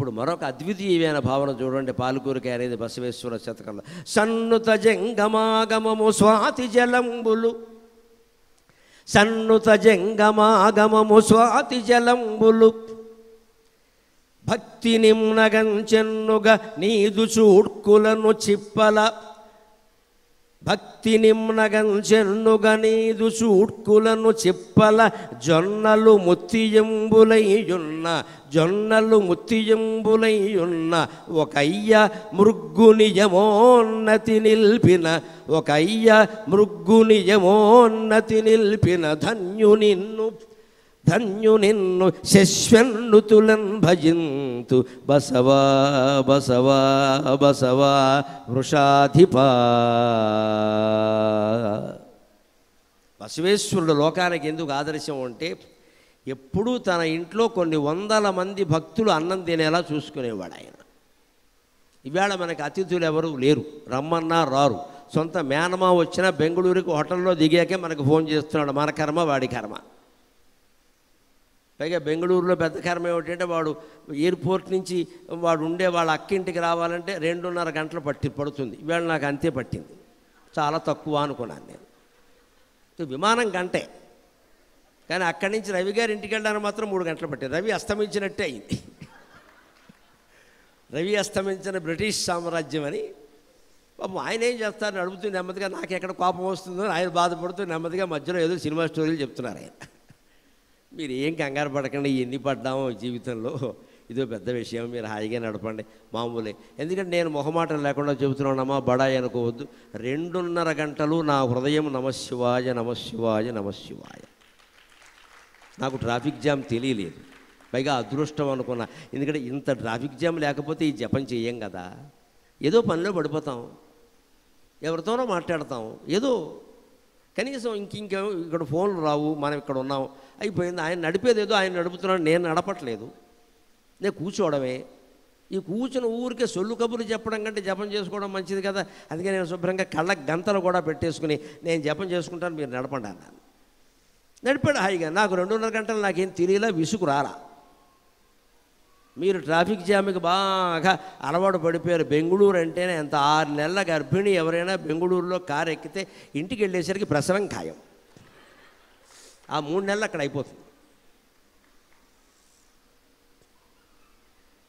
ఇప్పుడు మరొక అద్వితీయమైన భావన చూడండి. పాలకూరికి అనేది బసవేశ్వర శతకంలో సన్నుత జంగమాగమము స్వాతి జలంబులు, సన్నుత జంగమాగమము స్వాతి జలంబులు, భక్తి నిమ్నగంచెన్నుగా నీదు చూడ్కులను చిప్పల, భక్తి నిమ్నగంచెన్నుగా నీదు చూడ్కులను చిప్పల, జొన్నలు ముత్తియంబులయ్యున్న, జొన్నలు ముత్తియంబులయ్యున్న, ఒక అయ్య మృగ్గు నిజమోన్నతి నిల్పిన, ఒక అయ్య మృగ్గు నిజమోన్నతి నిల్పిన, ధన్యు నిన్ను ధన్యు నిన్ను శశ్వన్నుతులన్ భజింతు బసవా బసవా బసవా వృషాధిపా. బసవేశ్వరుడు లోకానికి ఎందుకు ఆదర్శం అంటే ఎప్పుడూ తన ఇంట్లో కొన్ని వందల మంది భక్తులు అన్నం తినేలా చూసుకునేవాడు ఆయన. ఇవాళ మనకి అతిథులు ఎవరు లేరు, రమ్మన్నా రారు. సొంత మేనమా వచ్చినా బెంగళూరుకి హోటల్లో దిగాకే మనకు ఫోన్ చేస్తున్నాడు. మన కర్మ వాడి కర్మ. పైగా బెంగళూరులో పెద్ద కర్మ ఏమిటంటే వాడు ఎయిర్పోర్ట్ నుంచి వాడు ఉండే వాళ్ళ అక్కింటికి రావాలంటే 2.5 గంటలు పడుతుంది. ఇవాళ నాకు అంతే పట్టింది. చాలా తక్కువ అనుకున్నాను నేను. విమానం గంటే, కానీ అక్కడి నుంచి రవి గారి ఇంటికి వెళ్ళడానికి మాత్రం 3 గంటలు పట్టింది. రవి అస్తమించినట్టే అయింది. రవి అస్తమించిన బ్రిటిష్ సామ్రాజ్యం అని. పాపం ఆయన ఏం చేస్తారని అడుగుతూ నెమ్మదిగా నాకు ఎక్కడ కోపం వస్తుందో ఆయన బాధపడుతూ నెమ్మదిగా మధ్యలో ఏదో సినిమా స్టోరీలు చెప్తున్నారు ఆయన. మీరు ఏం కంగారు పడకండి, ఎన్ని పడ్డామో జీవితంలో, ఇదో పెద్ద విషయం, మీరు హాయిగా నడపండి, మామూలే. ఎందుకంటే నేను మొహమాటం లేకుండా చెబుతున్నానమ్మా, బడాయి అనుకోవద్దు. 2.5 గంటలు నా హృదయం నమశివాయ నమశివాయ నమశివాయ. నాకు ట్రాఫిక్ జామ్ తెలియలేదు, పైగా అదృష్టం అనుకున్నా. ఎందుకంటే ఇంత ట్రాఫిక్ జామ్ లేకపోతే ఈ జపం చెయ్యం కదా. ఏదో పనిలో పడిపోతాం, ఎవరితోనో మాట్లాడతాం, ఏదో కనీసం ఇంకే ఇక్కడ ఫోన్లు రావు, మనం ఇక్కడ ఉన్నాం, అయిపోయింది. ఆయన నడిపేది ఏదో ఆయన నడుపుతున్నాడు, నేను నడపట్లేదు, నేను కూర్చోవడమే. ఈ కూర్చుని ఊరికే సొల్లు కబుర్లు చెప్పడం కంటే జపం చేసుకోవడం మంచిది కదా. అందుకే నేను శుభ్రంగా కళ్ళ గంతలు కూడా పెట్టేసుకుని నేను జపం చేసుకుంటాను, మీరు నడపండి అన్నాను. నడిపాడు హాయిగా. నాకు 2.5 గంటలు నాకేం తెలియలా, విసుగు రాలా. మీరు ట్రాఫిక్ జామ్కి బాగా అలవాటు పడిపోయారు. బెంగళూరు అంటేనే ఎంత 6 నెలల గర్భిణి ఎవరైనా బెంగళూరులో కారు ఎక్కితే ఇంటికి వెళ్ళేసరికి ప్రసవం ఖాయం. ఆ 3 నెలలు అక్కడ అయిపోతుంది.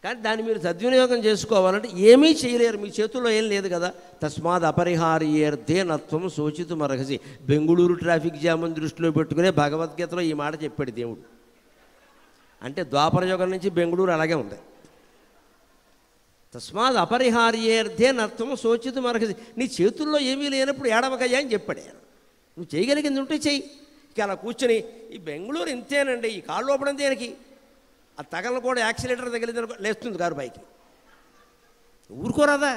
కానీ దాన్ని మీరు సద్వినియోగం చేసుకోవాలంటే ఏమీ చేయలేరు, మీ చేతుల్లో ఏం లేదు కదా. తస్మాత్ అపరిహార్యేర్థే నత్వం శోచితుమర్హసి. బెంగళూరు ట్రాఫిక్ జామ్ని దృష్టిలో పెట్టుకునే భగవద్గీతలో ఈ మాట చెప్పాడు దేవుడు. అంటే ద్వాపరయుగం నుంచి బెంగళూరు అలాగే ఉంది. తస్మాత్ అపరిహార్యేర్థే నత్వం శోచితుమర్హసి. నీ చేతుల్లో ఏమీ లేనప్పుడు ఏడవకయ్యా అని చెప్పాడు ఆయన. నువ్వు చేయగలిగింది ఉంటే చెయ్యి. ఇక అలా కూర్చొని ఈ బెంగళూరు ఇంతేనండి, ఈ కాళ్ళు లోపడం దేనికి, ఆ తగలను కూడా యాక్సిలేటర్ తగిలింది లేస్తుంది కారు పైకి, ఊరుకోరాదా.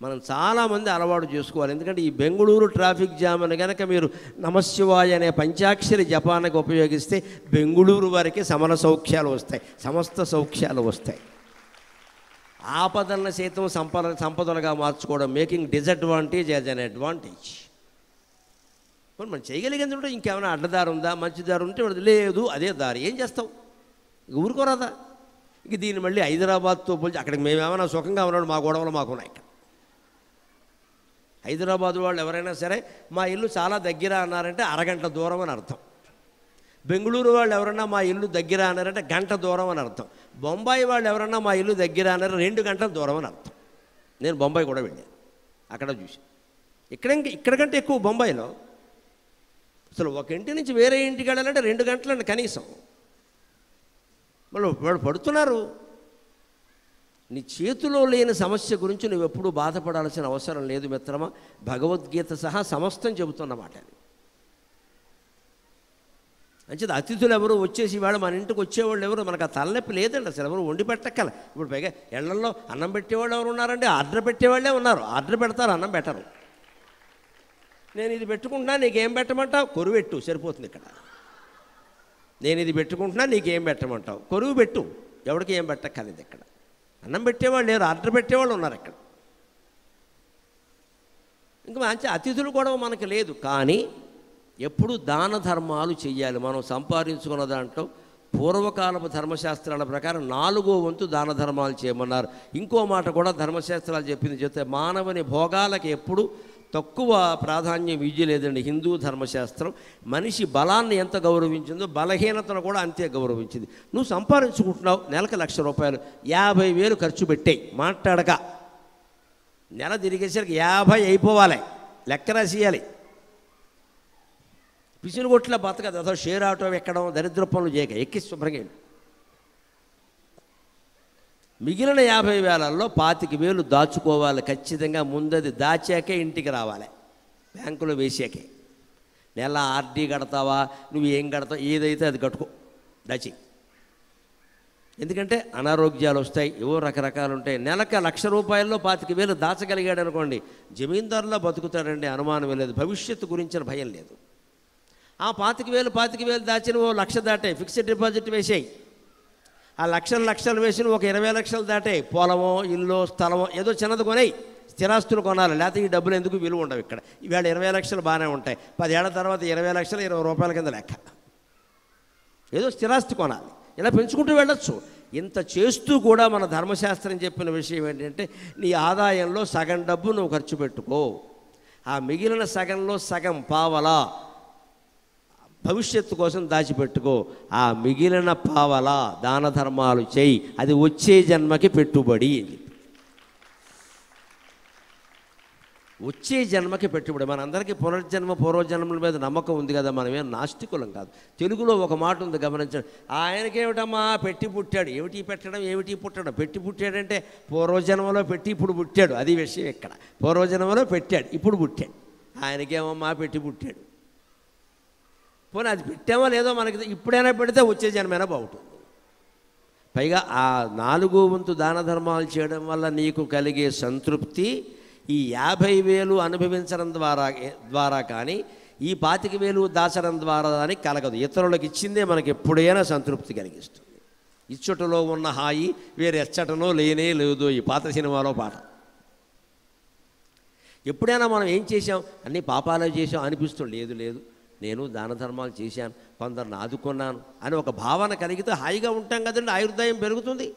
మనం చాలామంది అలవాటు చేసుకోవాలి. ఎందుకంటే ఈ బెంగళూరు ట్రాఫిక్ జామ్ అని కనుక మీరు నమశివాయ అనే పంచాక్షరి జపానికి ఉపయోగిస్తే బెంగళూరు వారికి సమర సౌఖ్యాలు వస్తాయి, సమస్త సౌఖ్యాలు వస్తాయి. ఆపదలను సైతం సంపదలుగా మార్చుకోవడం, making disadvantage as an advantage. మరి మనం చేయగలిగేది ఉంటే ఇంకేమైనా అడ్డదారి ఉందా, మంచి దారి ఉంటే లేదు, అదే దారి, ఏం చేస్తావు, ఇక ఊరుకోరాదా. ఇక దీన్ని మళ్ళీ హైదరాబాద్తో పోల్చి అక్కడికి మేమేమైనా సుఖంగా ఉన్నాడు, మా గొడవలు మాకున్నాయి. ఇక్కడ హైదరాబాద్ వాళ్ళు ఎవరైనా సరే మా ఇల్లు చాలా దగ్గర అన్నారంటే అరగంట దూరం అని అర్థం. బెంగళూరు వాళ్ళు ఎవరన్నా మా ఇల్లు దగ్గర అన్నారంటే గంట దూరం అని అర్థం. బొంబాయి వాళ్ళు ఎవరన్నా మా ఇల్లు దగ్గర అన్నారు 2 గంటల దూరం అని అర్థం. నేను బొంబాయి కూడా వెళ్ళాను, అక్కడ చూసి. ఇక్కడికంటే ఎక్కువ బొంబాయిలో. అసలు ఒక ఇంటి నుంచి వేరే ఇంటికి వెళ్ళాలంటే 2 గంటలండి కనీసం. వాళ్ళు పడుతున్నారు. నీ చేతిలో లేని సమస్య గురించి నువ్వు ఎప్పుడూ బాధపడాల్సిన అవసరం లేదు మిత్రమా. భగవద్గీత సహా సమస్తం చెబుతున్నమాట. అంచేది అతిథులు ఎవరు వచ్చేసి వాడు మన ఇంటికి వచ్చేవాళ్ళు ఎవరు, మనకు ఆ తలనొప్పి లేదండి అసలు. ఎవరు వండి పెట్టక్కల. ఇప్పుడు పైగా ఇళ్లలో అన్నం పెట్టేవాళ్ళు ఎవరు ఉన్నారండి, ఆర్డర్ పెట్టేవాళ్ళే ఉన్నారు. ఆర్డర్ పెడతారు, అన్నం పెట్టరు. నేను ఇది పెట్టుకుంటున్నా, నీకేం పెట్టమంటావు, కొరువు పెట్టు, సరిపోతుంది ఇక్కడ. నేను ఇది పెట్టుకుంటున్నా, నీకేం పెట్టమంటావు, కొరువు పెట్టు, ఎవరికి ఏం పెట్టక్కర్లేదు. ఇక్కడ అన్నం పెట్టేవాళ్ళు లేరు, ఆర్డర్ పెట్టేవాళ్ళు ఉన్నారు ఇక్కడ. ఇంకా మంచి అతిథులు కూడా మనకు లేదు. కానీ ఎప్పుడు దాన ధర్మాలు చెయ్యాలి. మనం సంపాదించుకున్న దాంట్లో పూర్వకాలపు ధర్మశాస్త్రాల ప్రకారం 4వ వంతు దాన ధర్మాలు చేయమన్నారు. ఇంకో మాట కూడా ధర్మశాస్త్రాలు చెప్పింది చెప్తే మానవుని భోగాలకు ఎప్పుడు తక్కువ ప్రాధాన్యం ఇవ్వలేదండి హిందూ ధర్మశాస్త్రం. మనిషి బలాన్ని ఎంత గౌరవించిందో బలహీనతను కూడా అంతే గౌరవించింది. నువ్వు సంపాదించుకుంటున్నావు, నెలకు ₹1,00,000, 50,000 ఖర్చు పెట్టాయి మాట్లాడక. నెల తిరిగేసరికి 50 అయిపోవాలి, లెక్క రాసేయాలి. పిసిని కొట్లా బతకదు, అదో షేర్ ఆటో ఎక్కడం, దరిద్ర పనులు చేయక ఎక్కి శుభ్రంగా. మిగిలిన 50,000లో 25,000 దాచుకోవాలి ఖచ్చితంగా. ముందది దాచాకే ఇంటికి రావాలి, బ్యాంకులో వేసాకే. నెల ఆర్డీ కడతావా, నువ్వు ఏం కడతావు, ఏదైతే అది కట్టుకో, దాచి. ఎందుకంటే అనారోగ్యాలు వస్తాయి, ఏవో రకరకాలు ఉంటాయి. నెలకు ₹1,00,000 25,000 దాచగలిగాడు అనుకోండి, జమీందారులా బతుకుతాడండి, అనుమానం లేదు. భవిష్యత్తు గురించిన భయం లేదు. ఆ 25,000 దాచిన ఓ 1,00,000 దాటాయి, ఫిక్స్డ్ డిపాజిట్ వేసాయి. ఆ లక్షలు వేసిన ఒక 20 లక్షలు దాటాయి, పొలమో ఇల్లు స్థలమో ఏదో చిన్నది కొనాయి. స్థిరాస్తులు కొనాలి, లేకపోతే ఈ డబ్బులు ఎందుకు విలువ ఉండవు. ఇక్కడ ఇవాళ 20 లక్షలు బాగానే ఉంటాయి, 10 ఏళ్ల తర్వాత 20 లక్షలు ₹20 కింద లెక్క. ఏదో స్థిరాస్తి కొనాలి, ఇలా పెంచుకుంటూ వెళ్ళొచ్చు. ఇంత చేస్తూ కూడా మన ధర్మశాస్త్రం చెప్పిన విషయం ఏంటంటే, నీ ఆదాయంలో సగం డబ్బు నువ్వు ఖర్చు పెట్టుకో, ఆ మిగిలిన సగంలో సగం పావలా భవిష్యత్తు కోసం దాచిపెట్టుకో, ఆ మిగిలిన పావలా దాన ధర్మాలు చేయి, అది వచ్చే జన్మకి పెట్టుబడి. వచ్చే జన్మకి పెట్టుబడి. మనందరికీ పునర్జన్మ పూర్వజన్మల మీద నమ్మకం ఉంది కదా, మనమేం నాస్తికులం కాదు. తెలుగులో ఒక మాట ఉంది, గమనించండి. ఆయనకేమిటమ్మా పెట్టి పుట్టాడు, ఏమిటి పెట్టడం, ఏమిటి పుట్టడం. పెట్టి పుట్టాడంటే పూర్వజన్మలో పెట్టి ఇప్పుడు పుట్టాడు, అది విషయం. ఇక్కడ పూర్వజన్మలో పెట్టాడు, ఇప్పుడు పుట్టాడు. ఆయనకేమమ్మా పెట్టి పుట్టాడు. పోనీ అది పెట్టామో లేదో మనకి, ఇప్పుడైనా పెడితే వచ్చే జన్మైనా బాగుంటుంది. పైగా ఆ 4వ వంతు దాన ధర్మాలు చేయడం వల్ల నీకు కలిగే సంతృప్తి ఈ 50,000 అనుభవించడం ద్వారా కానీ, ఈ 25,000 దాచడం ద్వారా కానీ కలగదు. ఇతరులకు ఇచ్చిందే మనకి ఎప్పుడైనా సంతృప్తి కలిగిస్తుంది. ఇచ్చుటలో ఉన్న హాయి వేరే ఎచ్చటలో లేనే లేదు, ఈ పాత సినిమాలో పాట. ఎప్పుడైనా మనం ఏం చేసాం, అన్నీ పాపాలే చేసాం అనిపిస్తుంది. లేదు, నేను దాన ధర్మాలు చేశాను, కొందరిని ఆదుకున్నాను అని ఒక భావన కలిగితే హాయిగా ఉంటాం కదండి, ఆయుర్దాయం పెరుగుతుంది.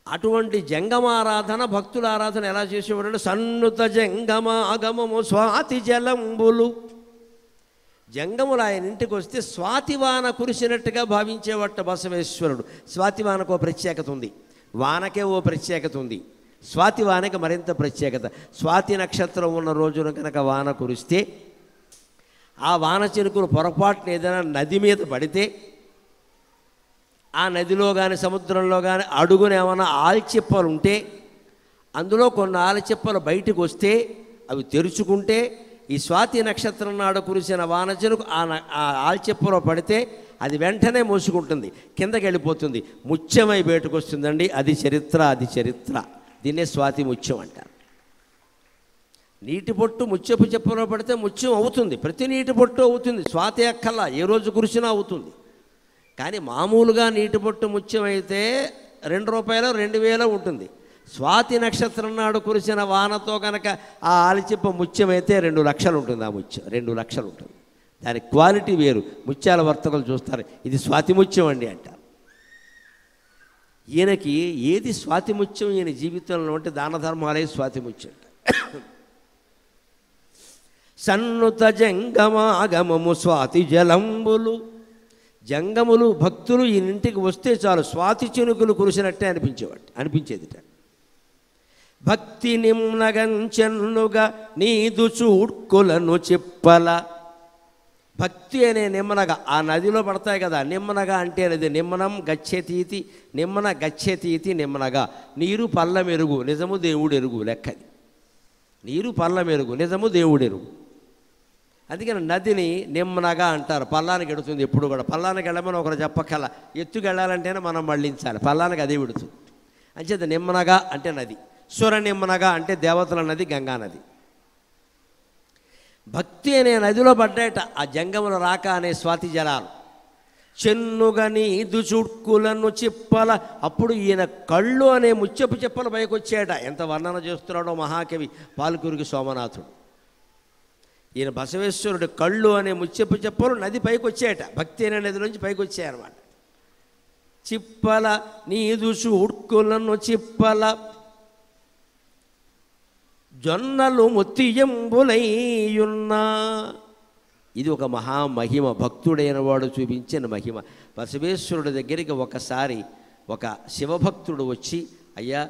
అటువంటి జంగమారాధన, భక్తుల ఆరాధన ఎలా చేసేవాడు? సన్నుత జంగమాగమము స్వాతి జలంబులు. జంగములు ఆయన ఇంటికి వస్తే స్వాతివాన కురిసినట్టుగా భావించేవట్ట బసవేశ్వరుడు. స్వాతివానకు ఓ ప్రత్యేకత ఉంది, వానకే ఓ ప్రత్యేకత ఉంది. స్వాతి వానకి మరింత ప్రత్యేకత. స్వాతి నక్షత్రం ఉన్న రోజున కనుక వాన కురిస్తే, ఆ వాన చినుకులు పొరపాటున ఏదైనా నది మీద పడితే, ఆ నదిలో కానీ సముద్రంలో కానీ అడుగున ఏమైనా ఆల్చిప్పలు ఉంటే, అందులో కొన్ని ఆల్చిప్పలు బయటకు వస్తే, అవి తెరుచుకుంటే, ఈ స్వాతి నక్షత్రం నాడు కురిసిన వాన చినుకు ఆ ఆల్చిప్పలో పడితే అది వెంటనే మూసుకుంటుంది, కిందకి వెళ్ళిపోతుంది, ముత్యమై బయటకు వస్తుందండి. అది చరిత్ర, అది చరిత్ర. దీన్నే స్వాతి ముత్యం అంటారు. నీటి పొట్టు ముత్యపు చెప్పులో పడితే ముత్యం అవుతుంది, ప్రతి నీటి పొట్టు అవుతుంది. స్వాతి అక్కల్లా ఏ రోజు కురిసినా అవుతుంది. కానీ మామూలుగా నీటి పొట్టు ముత్యం అయితే ₹2 2,000 ఉంటుంది. స్వాతి నక్షత్రం నాడు కురిసిన వానతో కనుక ఆ ఆలిచిప్ప ముత్యం అయితే 2 లక్షలు ఉంటుంది. ఆ ముత్యం 2 లక్షలు ఉంటుంది. దాని క్వాలిటీ వేరు. ముత్యాల వర్తకులు చూస్తారు, ఇది స్వాతి ముత్యం అండి అంటారు. ఈయనకి ఏది స్వాతి ముత్యం ఈయన జీవితంలో అంటే దాన ధర్మాలే స్వాతి ముత్యం. సన్నుత జంగమాగమము స్వాతి జలంబులు. జంగములు భక్తులు ఈ ఇంటికి వస్తే చాలు స్వాతి చినుకులు కురిసినట్టే అనిపించేదిట. భక్తి నిమ్నగంచెన్నుగా నీదు చూడ్కులను చెప్పల. భక్తి అనే నిమ్మనగ ఆ నదిలో పడతాయి కదా, నిమ్మనగ అంటే అది నిమ్మనం గచ్చెతీతి, నిమ్మన గచ్చెతీతి నిమ్మనగా. నీరు పల్ల మెరుగు నిజము దేవుడు ఎరుగు లెక్కది. నీరు పల్ల మెరుగు నిజము దేవుడు ఎరుగు. అందుకని నదిని నిమ్మనగా అంటారు. పల్లానికి ఎడుతుంది ఎప్పుడు కూడా. పల్లానికి వెళ్ళమని ఒకరు చెప్పక్కల, ఎత్తుకు వెళ్ళాలంటేనే మనం మళ్ళించాలి, పల్లానికి అదే విడుతుంది. అంచేత నిమ్మనగా అంటే నది. సుర నిమ్మనగా అంటే దేవతల నది, గంగా నది. భక్తి అనే నదిలో పడ్డాయట ఆ జంగముల రాక అనే స్వాతి జలాలు. చెన్నుగా నీదు చుడ్కులను చిప్పల. అప్పుడు ఈయన కళ్ళు అనే ముత్యపు చెప్పలు పైకి వచ్చాయట. ఎంత వర్ణన చేస్తున్నాడో మహాకవి పాల్కురికి సోమనాథుడు. ఈయన బసవేశ్వరుడు కళ్ళు అనే ముచ్చెప్పు చెప్పలు నది పైకి వచ్చాయట, భక్తి అనే నది నుంచి పైకి వచ్చాయన్నమాట. చిప్పల నీదు చూడ్కులను చిప్పల జొన్నలు ముత్తియంబులైయున్నా. ఇది ఒక మహామహిమ, భక్తుడైన వాడు చూపించిన మహిమ. బసవేశ్వరుడి దగ్గరికి ఒకసారి ఒక శివభక్తుడు వచ్చి, అయ్యా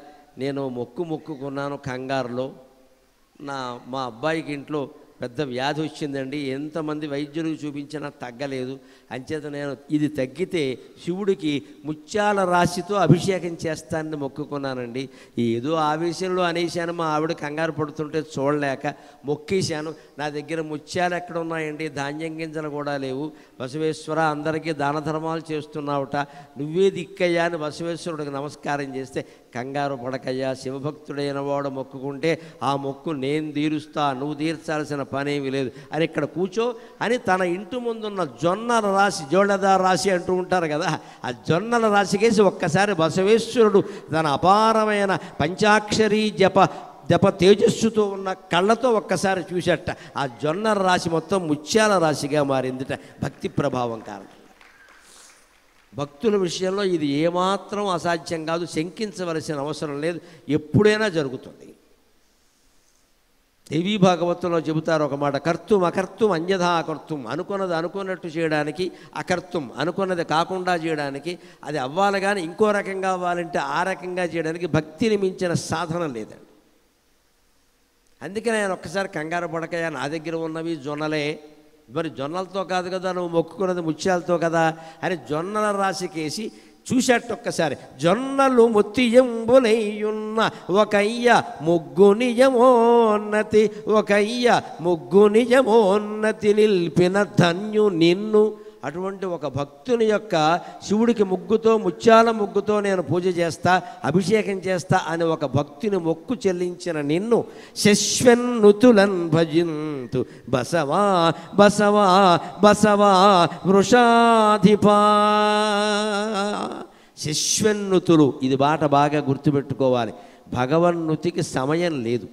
నేను మొక్కుకున్నాను కంగారులో, మా అబ్బాయికి ఇంట్లో పెద్ద వ్యాధి వచ్చిందండి, ఎంతమంది వైద్యులకు చూపించినా తగ్గలేదు, అంచేత నేను ఇది తగ్గితే శివుడికి ముత్యాల రాశితో అభిషేకం చేస్తానని మొక్కుకున్నానండి. ఏదో ఆవేశంలో అనేశాను, మా ఆవిడ కంగారు పడుతుంటే చూడలేక మొక్కేశాను. నా దగ్గర ముత్యాలు ఎక్కడ ఉన్నాయండి, ధాన్యం గింజలు కూడా లేవు. బసవేశ్వర అందరికీ దాన ధర్మాలు చేస్తున్నావుట, నువ్వే దిక్కయ్యా అని బసవేశ్వరుడికి నమస్కారం చేస్తే, కంగారు పడకయ్యా, శివభక్తుడైన వాడు మొక్కుకుంటే ఆ మొక్కు నేను తీరుస్తా, నువ్వు తీర్చాల్సిన పనేమి లేదు అని ఇక్కడ కూర్చో అని తన ఇంటి ముందున్న జొన్నల రాశి, జోడదార రాశి అంటూ ఉంటారు కదా, ఆ జొన్నల రాశికేసి ఒక్కసారి బసవేశ్వరుడు తన అపారమైన పంచాక్షరీ జప తేజస్సుతో ఉన్న కళ్ళతో ఒక్కసారి చూసేట, ఆ జొన్నల రాశి మొత్తం ముత్యాల రాశిగా మారిందిట భక్తి ప్రభావం కారణం. భక్తుల విషయంలో ఇది ఏమాత్రం అసాధ్యం కాదు, శంకించవలసిన అవసరం లేదు, ఎప్పుడైనా జరుగుతుంది. దేవీ భాగవతంలో చెబుతారు ఒక మాట, కర్తుం అకర్తుం అన్యథా కర్తుం, అనుకున్నది అనుకున్నట్టు చేయడానికి, అకర్తుం అనుకున్నది కాకుండా చేయడానికి, అది అవ్వాలి కానీ ఇంకో రకంగా అవ్వాలంటే ఆ రకంగా చేయడానికి భక్తిని మించిన సాధన లేదండి. అందుకే నేను ఒక్కసారి కంగారు పడకయ్యా, నా దగ్గర ఉన్నవి జొన్నలే, మరి జొన్నలతో కాదు కదా నువ్వు మొక్కుకున్నది ముత్యాలతో కదా అని జొన్నల రాశికేసి చూసేట్టు ఒక్కసారి. జొన్నలు ముత్తియంబులైయున్న ఒకయ్య ముగ్గు నిజమోన్నతి, ఒకయ్య ముగ్గు నిజమోన్నతి నిల్పిన ధన్యు నిన్ను. అటువంటి ఒక భక్తుని యొక్క శివుడికి ముగ్గుతో, ముత్యాల ముగ్గుతో నేను పూజ చేస్తా, అభిషేకం చేస్తా అని ఒక భక్తుని మొక్కు చెల్లించిన నిన్ను శశ్వన్నుతులన్ భజింతు బసవా బసవా బసవా వృషాధిపా. శశ్వన్నుతులు, ఇది బాట బాగా గుర్తుపెట్టుకోవాలి. భగవన్నుతికి సమయం లేదు.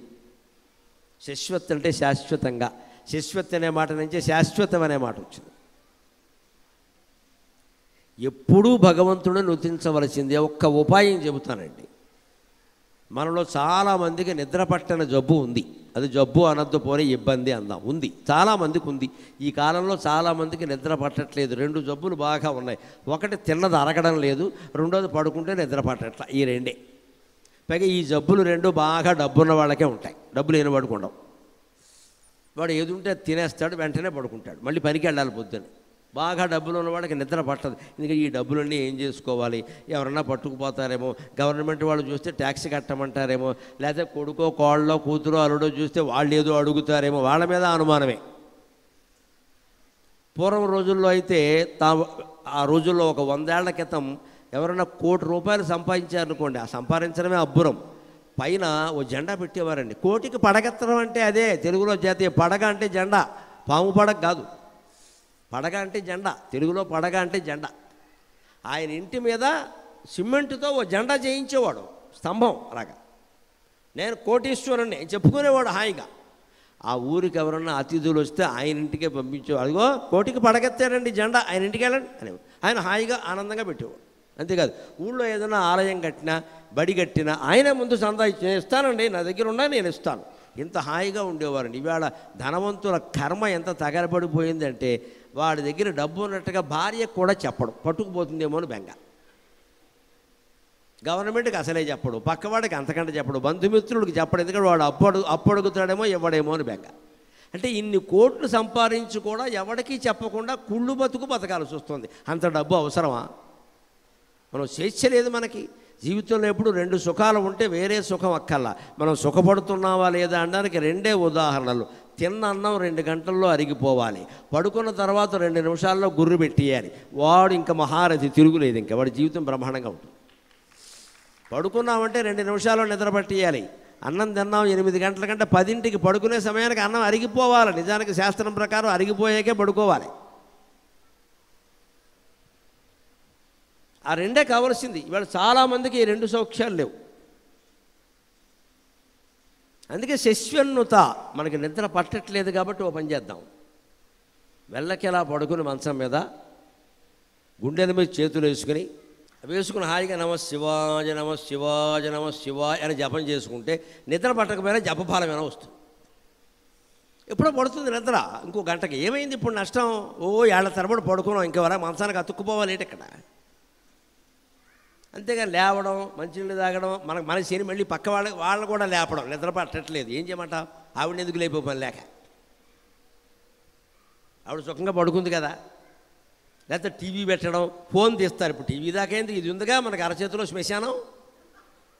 శశ్వత్ అంటే శాశ్వతంగా, శశ్వత్ అనే మాట నుంచి శాశ్వతం అనే మాట వచ్చింది. ఎప్పుడూ భగవంతుడిని నుతించవలసిందే. ఒక్క ఉపాయం చెబుతానండి. మనలో చాలామందికి నిద్ర పట్టని జబ్బు ఉంది, అది జబ్బు అనద్దు పోనీ ఇబ్బంది అందాం, ఉంది, చాలామందికి ఉంది. ఈ కాలంలో చాలామందికి నిద్ర పట్టట్లేదు. 2 జబ్బులు బాగా ఉన్నాయి. ఒకటి తిన్నది అరగడం లేదు, రెండోది పడుకుంటే నిద్ర పట్టట్ల. ఈ రెండే. పైగా ఈ జబ్బులు 2 బాగా డబ్బున్న వాళ్ళకే ఉంటాయి, డబ్బు లేని పడుకుంటాం. వాడు ఏది ఉంటే తినేస్తాడు, వెంటనే పడుకుంటాడు, మళ్ళీ పనికి వెళ్ళాలి పొద్దున్న. బాగా డబ్బులు ఉన్నవాడికి నిద్ర పట్టదు. ఇంకా ఈ డబ్బులన్నీ ఏం చేసుకోవాలి, ఎవరన్నా పట్టుకుపోతారేమో, గవర్నమెంట్ వాళ్ళు చూస్తే ట్యాక్స్ కట్టమంటారేమో, లేకపోతే కొడుకో కోళ్ళో కూతురో అల్లుడో చూస్తే వాళ్ళు ఏదో అడుగుతారేమో, వాళ్ళ మీద అనుమానమే. పూర్వం రోజుల్లో అయితే ఆ రోజుల్లో ఒక 100 ఏళ్ల క్రితం ఎవరైనా ₹1,00,00,000 సంపాదించారనుకోండి, ఆ సంపాదించడమే అబ్బురం, పైన ఓ జెండా పెట్టేవారండి. కోటికి పడగెత్తడం అంటే అదే తెలుగులో జాతీయ పడగ అంటే జెండా, పాము పడగ కాదు. పడగ అంటే జెండా, తెలుగులో పడగ అంటే జెండా. ఆయన ఇంటి మీద సిమెంటుతో ఓ జెండా చేయించేవాడు, స్తంభం అలాగా. నేను కోటీశ్వరుణ్ణి చెప్పుకునేవాడు హాయిగా. ఆ ఊరికి ఎవరన్నా అతిథులు వస్తే ఆయన ఇంటికే పంపించేవాడు. అదిగో కోటికి పడగెత్తారండి జెండా, ఆయన ఇంటికి వెళ్ళండి అనేవాడు. ఆయన హాయిగా ఆనందంగా పెట్టేవాడు. అంతేకాదు, ఊళ్ళో ఏదైనా ఆలయం కట్టినా, బడి కట్టినా ఆయనే ముందు సందా ఇస్తానండి, నా దగ్గర ఉన్నా నేను ఇస్తాను, ఇంత హాయిగా ఉండేవారండి. ఇవాళ ధనవంతుల కర్మ ఎంత తగలబడిపోయిందంటే, వాడి దగ్గర డబ్బు ఉన్నట్టుగా భార్యకు కూడా చెప్పడం, పట్టుకుపోతుందేమో అని బెంగ. గవర్నమెంట్కి అసలే చెప్పడు, పక్కవాడికి అంతకంటే చెప్పడు, బంధుమిత్రుడికి చెప్పడు, ఎందుకంటే వాడు అప్పడుగుతాడేమో ఇవ్వడేమో అని బెంగ. అంటే ఇన్ని కోట్లు సంపాదించి కూడా ఎవడికి చెప్పకుండా కుళ్ళు బతకాల్సి వస్తుంది. అంత డబ్బు అవసరమా? మనం స్వేచ్ఛ లేదు మనకి. జీవితంలో ఎప్పుడు 2 సుఖాలు ఉంటే వేరే సుఖం అక్కల్లా. మనం సుఖపడుతున్నావా లేదా అనడానికి 2 ఉదాహరణలు. తిన్న అన్నం 2 గంటల్లో అరిగిపోవాలి, పడుకున్న తర్వాత 2 నిమిషాల్లో గుర్రు పెట్టేయాలి. వాడు ఇంకా మహారథి, తిరుగులేదు, ఇంకా వాడి జీవితం బ్రహ్మాండంగా ఉంటుంది. పడుకున్నామంటే 2 నిమిషాల్లో నిద్ర పట్టేయాలి. అన్నం తిన్నాం 8 గంటల కంటే 10ంటికి పడుకునే సమయానికి అన్నం అరిగిపోవాలి. నిజానికి శాస్త్రం ప్రకారం అరిగిపోయాకే పడుకోవాలి. ఆ 2 కావాల్సింది. ఇవాళ చాలామందికి ఈ 2 సౌఖ్యాలు లేవు. అందుకే శశ్వన్నుత, మనకి నిద్ర పట్టట్లేదు కాబట్టి ఓ పని చేద్దాం. వెళ్ళకెలా పడుకుని మంచం మీద గుండెల మీద చేతులు వేసుకుని హాయిగా నమ శివాయ నమ శివాయ నమ శివాయ అని జపం చేసుకుంటే నిద్ర పట్టకపోయినా జపఫలమైనా వస్తుంది. ఎప్పుడో పడుతుంది నిద్ర, ఇంకో గంటకి. ఏమైంది ఇప్పుడు నష్టం? ఓ ఏళ్ల తరబడి పడుకున్నాం, ఇంకెవరా మంచానికి అతుక్కుపోవాలి ఏంటి ఇక్కడ? అంతేగాని లేవడం, మంచినీళ్ళు తాగడం, మన శని మళ్ళీ పక్క వాళ్ళని కూడా లేపడం, నిద్ర పట్టట్లేదు. ఏం చేయమంట? ఆవిడ ఎందుకు లేకపోయి లేక, ఆవిడ సుఖంగా పడుకుంది కదా. లేకపోతే టీవీ పెట్టడం, ఫోన్ తీస్తారు. ఇప్పుడు టీవీ దాకా ఏంది, ఇది ఉందిగా మనకి అరచేతిలో శ్మశానం.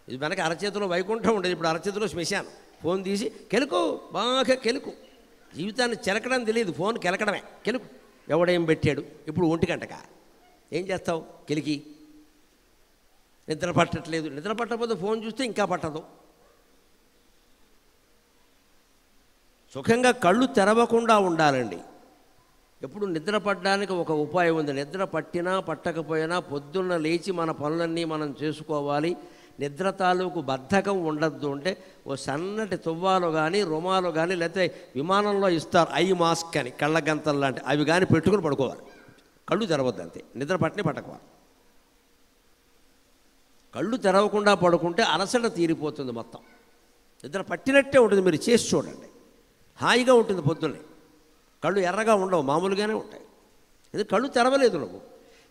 ఇది మనకి అరచేతిలో వైకుంఠం ఉండేది, ఇప్పుడు అరచేతిలో శ్మశానం. ఫోన్ తీసి కెలుకు, బాగా కెలుకు. జీవితాన్ని చెలకడం తెలియదు, ఫోన్ కెలకడమే. కెలుకు, ఎవడేం పెట్టాడు. ఇప్పుడు 1 గంటక ఏం చేస్తావు? కెలికి. నిద్ర పట్టట్లేదు. నిద్ర పట్టకపోతే ఫోన్ చూస్తే ఇంకా పట్టదు. సుఖంగా కళ్ళు తెరవకుండా ఉండాలండి. ఎప్పుడు నిద్ర పట్టడానికి ఒక ఉపాయం ఉంది. నిద్ర పట్టినా పట్టకపోయినా పొద్దున్న లేచి మన పనులన్నీ మనం చేసుకోవాలి. నిద్ర తాలూకు బద్ధకం ఉండద్దు. అంటే ఓ సన్నటి తువ్వాలు కానీ, రుమాలు కానీ, లేకపోతే విమానంలో ఇస్తారు ఐ మాస్క్ అని, కళ్ళ గంతలు లాంటి, అవి కానీ పెట్టుకుని పడుకోవాలి. కళ్ళు తెరవద్దు అంతే. నిద్ర పట్టిని పట్టకోవాలి. కళ్ళు తెరవకుండా పడుకుంటే అలసట తీరిపోతుంది మొత్తం. నిద్ర పట్టినట్టే ఉంటుంది. మీరు చేసి చూడండి, హాయిగా ఉంటుంది. పొద్దున్నే కళ్ళు ఎర్రగా ఉండవు, మామూలుగానే ఉంటాయి. ఇది కళ్ళు తెరవలేదు నువ్వు.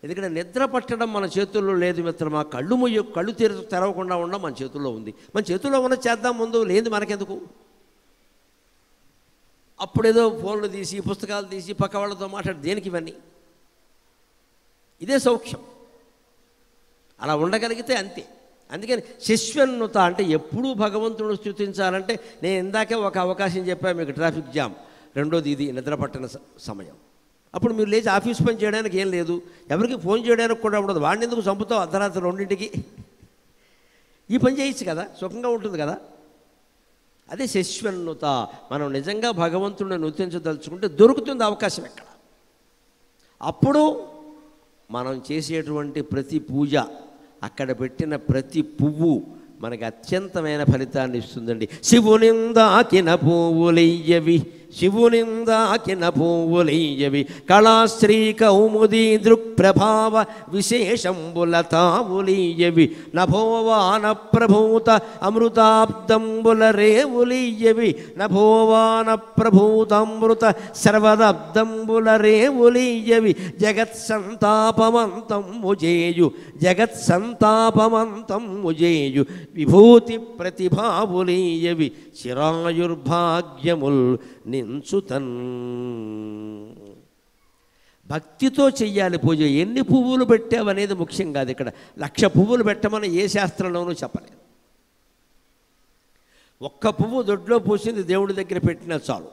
ఎందుకంటే నిద్ర పట్టడం మన చేతుల్లో లేదు మిత్రమా. కళ్ళు తెరవకుండా ఉండడం మన చేతుల్లో ఉంది. మన చేతుల్లో ఉన్న చేద్దాం, ముందు లేదు మనకెందుకు. అప్పుడేదో ఫోన్లు తీసి, పుస్తకాలు తీసి, పక్క వాళ్ళతో మాట్లాడి దేనికి ఇవన్నీ? ఇదే సౌఖ్యం. అలా ఉండగలిగితే అంతే. అందుకని శశ్వన్నుత అంటే ఎప్పుడూ భగవంతుడు స్థుతించాలంటే, నేను ఇందాకే ఒక అవకాశం చెప్పాను మీకు, ట్రాఫిక్ జామ్. రెండోది ఇది నిద్ర పట్టిన సమయం. అప్పుడు మీరు లేచి ఆఫీస్ పని చేయడానికి ఏం లేదు, ఎవరికి ఫోన్ చేయడానికి కూడా ఉండదు. వాడిని ఎందుకు చంపుతావు అర్ధరాత్రి 2ంటికి? ఈ పని చేయొచ్చు కదా, సుఖంగా ఉంటుంది కదా. అదే శశ్వన్నుత. మనం నిజంగా భగవంతుడిని నృత్యించదలుచుకుంటే దొరుకుతుంది అవకాశం ఎక్కడ. అప్పుడు మనం చేసేటువంటి ప్రతి పూజ, అక్కడ పెట్టిన ప్రతి పువ్వు మనకి అత్యంతమైన ఫలితాన్ని ఇస్తుందండి. శివునిందాకిన పువ్వులయ్యవి, శివునిందాకిన పువ్వులయ్యవి, కళాశ్రీ కౌముదీ దృక్ప్రభావ విశేషంబుల తావులీయవి, నభోవాన ప్రభూత అమృతాబ్దంబుల రేవులీయవి, నభోవాన ప్రభూతామృత సర్వదబ్దంబుల రేవులీయవి, జగత్సంతాపమంతం ముజేయు, జగత్సంతాపమంతం ముజేయు, విభూతి ప్రతిభావులీయవి, చిరాయుర్భాగ్యముల్ నించుతన్. భక్తితో చెయ్యాలి పూజ. ఎన్ని పువ్వులు పెట్టావనేది ముఖ్యం కాదు. ఇక్కడ 1,00,000 పువ్వులు పెట్టమని ఏ శాస్త్రంలోనూ చెప్పలేదు. ఒక్క పువ్వు దొడ్లో పూసింది దేవుడి దగ్గర పెట్టినా చాలు.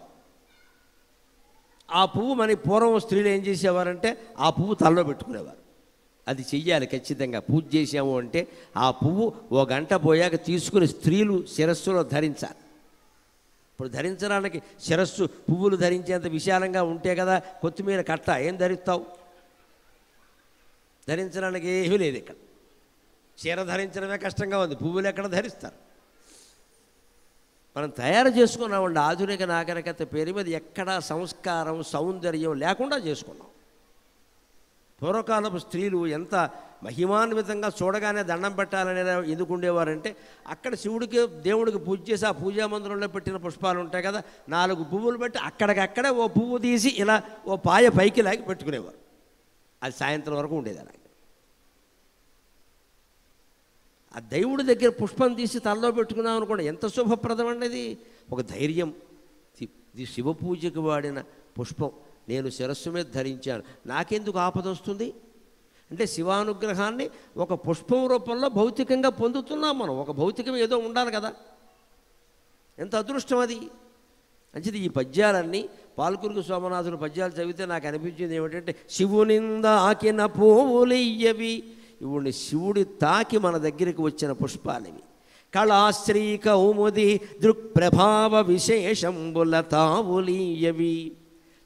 ఆ పువ్వు మన పూర్వం స్త్రీలు ఏం చేసేవారంటే ఆ పువ్వు తలలో పెట్టుకునేవారు. అది చెయ్యాలి ఖచ్చితంగా. పూజ చేసాము అంటే ఆ పువ్వు 1 గంట పోయాక తీసుకుని స్త్రీలు శిరస్సులో ధరించాలి. ఇప్పుడు ధరించడానికి శిరస్సు పువ్వులు ధరించేంత విశాలంగా ఉంటే కదా. కొత్తిమీర కట్ట ఏం ధరిస్తావు? ధరించడానికి ఏమీ లేదు ఇక్కడ. చీర ధరించడమే కష్టంగా ఉంది, పువ్వులు ఎక్కడ ధరిస్తారు? మనం తయారు చేసుకున్నామండి. ఆధునిక నాగరికత పేరు మీద ఎక్కడా సంస్కారం, సౌందర్యం లేకుండా చేసుకున్నాం. పూర్వకాలపు స్త్రీలు ఎంత మహిమాన్వితంగా చూడగానే దండం పెట్టాలనే ఎందుకు ఉండేవారంటే, అక్కడ శివుడికి దేవుడికి పూజ చేసి ఆ పూజా మందిరంలో పెట్టిన పుష్పాలు ఉంటాయి కదా, 4 పువ్వులు పెట్టి అక్కడికక్కడే ఓ పువ్వు తీసి ఇలా ఓ పాయ పైకి లాగి పెట్టుకునేవారు. అది సాయంత్రం వరకు ఉండేది. అలాగే ఆ దేవుడి దగ్గర పుష్పం తీసి తలలో పెట్టుకున్నాం అనుకోండి, ఎంత శుభప్రదం అనేది. ఒక ధైర్యం. ఇది శివ పూజకు వాడిన పుష్పం, నేను శిరస్సు మీద ధరించాను, నాకెందుకు ఆపద వస్తుంది అంటే శివానుగ్రహాన్ని ఒక పుష్పం రూపంలో భౌతికంగా పొందుతున్నాం మనం. ఒక భౌతికం ఏదో ఉండాలి కదా. ఎంత అదృష్టం అది. మంచిది. ఈ పద్యాలన్నీ పాల్కురుగు సోమనాథుడు పద్యాలు చదివితే నాకు అనిపించింది ఏమిటంటే, శివునిందాకిన పువ్వులయ్యవి, ఇవుడిని శివుడి తాకి మన దగ్గరికి వచ్చిన పుష్పాలివి. కళాశ్రీ కౌముది దృక్ప్రభావ విశేషంబుల తావులీయవి.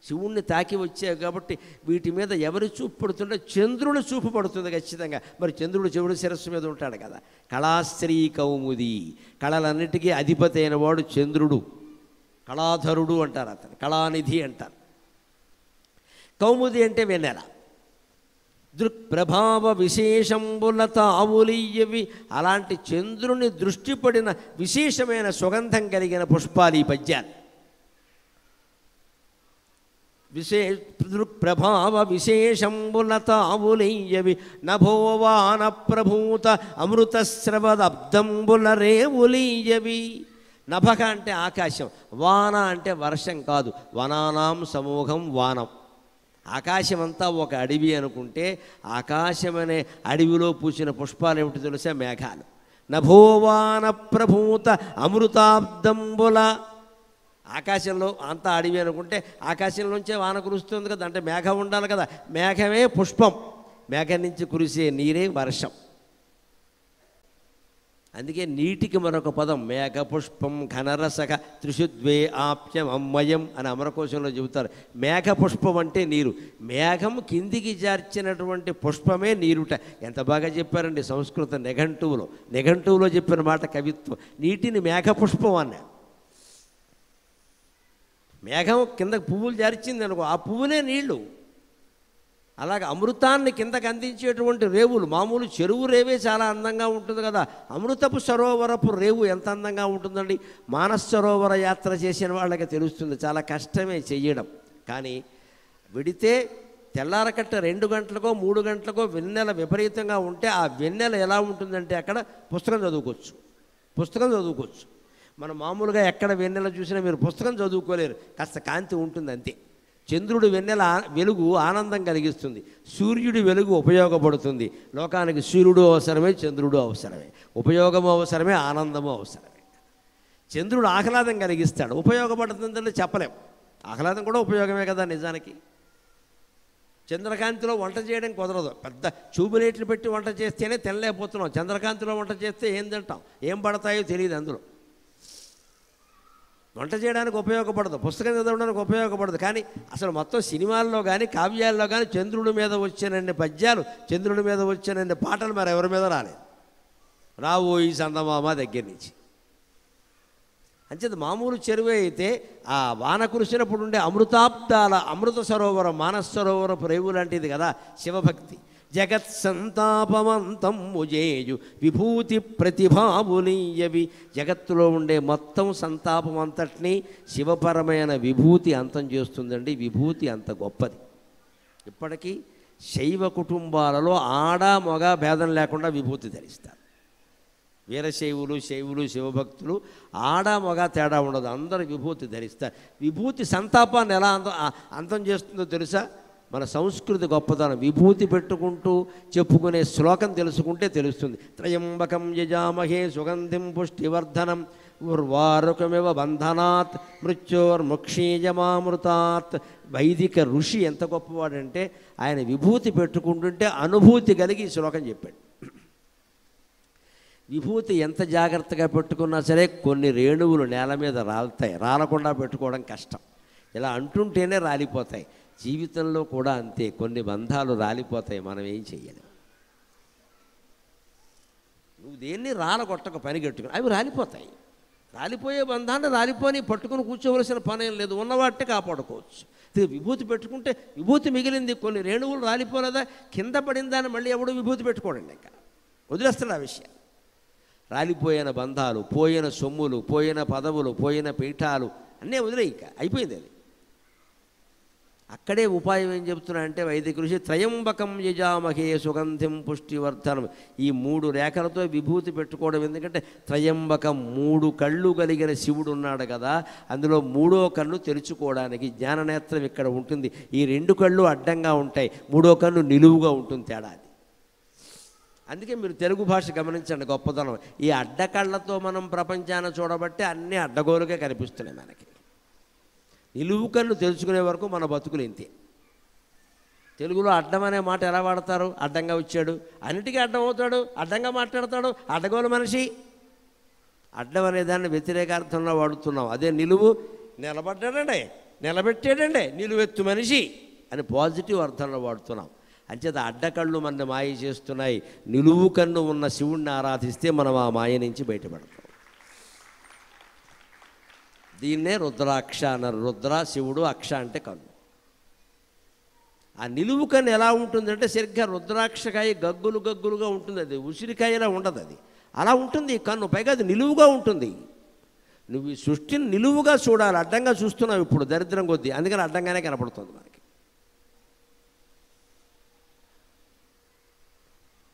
శివుణ్ణి తాకి వచ్చాయి కాబట్టి వీటి మీద ఎవరి చూపు పడుతుంటే చంద్రుని చూపు పడుతుంది ఖచ్చితంగా. మరి చంద్రుడు శివుడి శిరస్సు మీద ఉంటాడు కదా. కళాశ్రీ కౌముది, కళలన్నిటికీ అధిపతి అయిన వాడు చంద్రుడు. కళాధరుడు అంటారు, అతను కళానిధి అంటారు. కౌముది అంటే వెన్నెల. దృక్ప్రభావ విశేషంబుల తావులియ్యవి, అలాంటి చంద్రుని దృష్టి పడిన విశేషమైన సుగంధం కలిగిన పుష్పాలు ఈ పద్యాలు. దృక్ప్రభావ విశేషంబుల తావులియ్యవి, నభోవాన ప్రభూత అమృతస్రవదబ్దంబుల రేవులియ్యవి. నభక అంటే ఆకాశం, వాన అంటే వర్షం కాదు, వనానాం సమూహం వానం. ఆకాశమంతా ఒక అడవి అనుకుంటే ఆకాశం అనే అడవిలో పూసిన పుష్పాలు ఏమిటి తెలుసా? మేఘాలు. నభోవాన ప్రభూత అమృతాబ్దంబుల, ఆకాశంలో అంతా అడవి అనుకుంటే ఆకాశంలోంచే వాన కురుస్తుంది కదా, అంటే మేఘం ఉండాలి కదా. మేఘమే పుష్పం, మేఘం నుంచి కురిసే నీరే వర్షం. అందుకే నీటికి మరొక పదం మేఘపుష్పం ఘనరసక త్రిశుద్వే ఆప్యం అమ్మయం అని అమరకోశంలో చెబుతారు. మేఘపుష్పం అంటే నీరు, మేఘం కిందికి జార్చినటువంటి పుష్పమే నీరుట. ఎంత బాగా చెప్పారండి సంస్కృత నిఘంటువులో చెప్పిన మాట కవిత్వం. నీటిని మేఘపుష్పం అన్నాడు. మేఘం కింద పువ్వులు జార్చింది అనుకో, ఆ పువ్వునే నీళ్లు. అలాగే అమృతాన్ని కిందకి అందించేటువంటి రేవులు, మామూలు చెరువు రేవే చాలా అందంగా ఉంటుంది కదా, అమృతపు సరోవరపు రేవు ఎంత అందంగా ఉంటుందండి. మానస సరోవర యాత్ర చేసిన వాళ్ళకి తెలుస్తుంది, చాలా కష్టమే చెయ్యడం. కానీ విడితే తెల్లారకట్ట 2 గంటలకో 3 గంటలకో వెన్నెల విపరీతంగా ఉంటే ఆ వెన్నెల ఎలా ఉంటుందంటే అక్కడ పుస్తకం చదువుకోవచ్చు. మనం మామూలుగా ఎక్కడ వెన్నెల చూసినా మీరు పుస్తకం చదువుకోలేరు, కాస్త కాంతి ఉంటుంది అంతే. చంద్రుడి వెన్నెల వెలుగు ఆనందం కలిగిస్తుంది, సూర్యుడి వెలుగు ఉపయోగపడుతుంది. లోకానికి సూర్యుడు అవసరమే, చంద్రుడు అవసరమే, ఉపయోగము అవసరమే, ఆనందము అవసరమే. చంద్రుడు ఆహ్లాదం కలిగిస్తాడు, ఉపయోగపడుతుందంటే చెప్పలేం. ఆహ్లాదం కూడా ఉపయోగమే కదా నిజానికి. చంద్రకాంతిలో వంట చేయడం కుదరదు, పెద్ద చూబులేట్లు పెట్టి వంట చేస్తేనే తినలేకపోతున్నాం. చంద్రకాంతిలో వంట చేస్తే ఏం తింటాం, ఏం పడతాయో తెలియదు. అందులో వంట చేయడానికి ఉపయోగపడదు, పుస్తకం చదవడానికి ఉపయోగపడదు. కానీ అసలు మొత్తం సినిమాల్లో కానీ కావ్యాల్లో కానీ చంద్రుడి మీద వచ్చినన్ని పద్యాలు, చంద్రుడి మీద వచ్చినన్ని పాటలు మరి ఎవరి మీద రాలేదు. రావు ఈ చందమామ దగ్గర నుంచి. అంచేది మామూలు చెరువే అయితే ఆ వాన కురిసినప్పుడు ఉండే అమృతాబ్దాల అమృత సరోవరం, మానస సరోవరపు రేవు లాంటిది కదా శివభక్తి. జగత్ సంతాపమంతం ముజేయు విభూతి ప్రతిభావులీయవి, జగత్తులో ఉండే మొత్తం సంతాపం అంతటినీ శివపరమైన విభూతి అంతం చేస్తుందండి. విభూతి అంత గొప్పది. ఇప్పటికీ శైవ కుటుంబాలలో ఆడ మగ భేదం లేకుండా విభూతి ధరిస్తారు. వీరశైవులు, శైవులు, శివభక్తులు ఆడ మగ తేడా ఉండదు, అందరూ విభూతి ధరిస్తారు. విభూతి సంతాపాన్ని ఎలా అంతం చేస్తుందో తెలుసా? మన సంస్కృతి గొప్పతనం. విభూతి పెట్టుకుంటూ చెప్పుకునే శ్లోకం తెలుసుకుంటే తెలుస్తుంది. త్రయంబకం యజామహే సుగంధిం పుష్టివర్ధనం ఉర్వారుకమివ బంధనాత్ మృత్యోర్ముక్షీయమామృతాత్. వైదిక ఋషి ఎంత గొప్పవాడంటే ఆయన విభూతి పెట్టుకుంటుంటే అనుభూతి కలిగి ఈ శ్లోకం చెప్పాడు. విభూతి ఎంత జాగ్రత్తగా పెట్టుకున్నా సరే కొన్ని రేణువులు నేల మీద రాలుతాయి, రాలకుండా పెట్టుకోవడం కష్టం. ఇలా అంటుంటేనే రాలిపోతాయి. జీవితంలో కూడా అంతే, కొన్ని బంధాలు రాలిపోతాయి, మనం ఏం చెయ్యలేం. నువ్వు దేన్ని రాలగొట్టక పని కట్టుకుని అవి రాలిపోతాయి. రాలిపోయే బంధాన్ని రాలిపోని పట్టుకుని కూర్చోవలసిన పని ఏం లేదు, ఉన్నవాటిని కాపాడుకోవచ్చు. విభూతి పెట్టుకుంటే విభూతి మిగిలింది, కొన్ని రేణువులు రాలిపోలేదా, కింద పడిన దాన్ని మళ్ళీ ఎవడు విభూతి పెట్టుకోడండి, ఇంకా వదిలేస్తాడు ఆ విషయం. రాలిపోయిన బంధాలు, పోయిన సొమ్ములు, పోయిన పదవులు, పోయిన పీఠాలు అన్నీ వదిలే, ఇంకా అయిపోయింది అది. అక్కడే ఉపాయం ఏం చెప్తున్నా అంటే వైదిక ఋషి త్రయంబకం యజామహే సుగంధిం పుష్టివర్ధనం. ఈ 3 రేఖలతో విభూతి పెట్టుకోవడం. ఎందుకంటే త్రయంబకం 3 కళ్ళు కలిగిన శివుడు ఉన్నాడు కదా, అందులో 3వ కన్ను తెరుచుకోవడానికి జ్ఞాననేత్రం ఇక్కడ ఉంటుంది. ఈ 2 కళ్ళు అడ్డంగా ఉంటాయి, 3వ కన్ను నిలువుగా ఉంటుంది, తేడా అది. అందుకే మీరు తెలుగు భాష గమనించండి గొప్పతనం. ఈ అడ్డకళ్ళతో మనం ప్రపంచాన్ని చూడబట్టి అన్నీ అడ్డగోలుగా కనిపిస్తున్నాయి మనకి. నిలువు కన్ను తెలుసుకునే వరకు మన బతుకులు ఇంతే. తెలుగులో అడ్డం అనే మాట ఎలా వాడతారు? అడ్డంగా వచ్చాడు, అన్నిటికీ అడ్డం అవుతాడు, అడ్డంగా మాట్లాడతాడు, అడ్డగోలు మనిషి. అడ్డం అనే దాన్ని వ్యతిరేకార్థంలో వాడుతున్నాం. అదే నిలువు, నిలబడ్డాడండి, నిలబెట్టాడండి, నిలువెత్తు మనిషి అని పాజిటివ్ అర్థంలో వాడుతున్నాం. అంచేత అడ్డకళ్ళు మన మాయ చేస్తున్నాయి. నిలువు కన్ను ఉన్న శివుణ్ణి ఆరాధిస్తే మనం ఆ మాయ నుంచి బయటపడతాం. దీన్నే రుద్రాక్ష అన్నారు. రుద్ర శివుడు, అక్ష అంటే కన్ను. ఆ నిలువు కన్ను ఎలా ఉంటుందంటే సరిగ్గా రుద్రాక్షకాయ గగ్గులు గగ్గులుగా ఉంటుంది. అది ఉసిరికాయలా ఉండదు, అది అలా ఉంటుంది ఈ కన్ను. పైగా అది నిలువుగా ఉంటుంది. నువ్వు ఈ సృష్టిని నిలువుగా చూడాలి, అడ్డంగా చూస్తున్నావు ఇప్పుడు దరిద్రం కొద్దీ, అందుకని అడ్డంగానే కనపడుతుంది మనకి.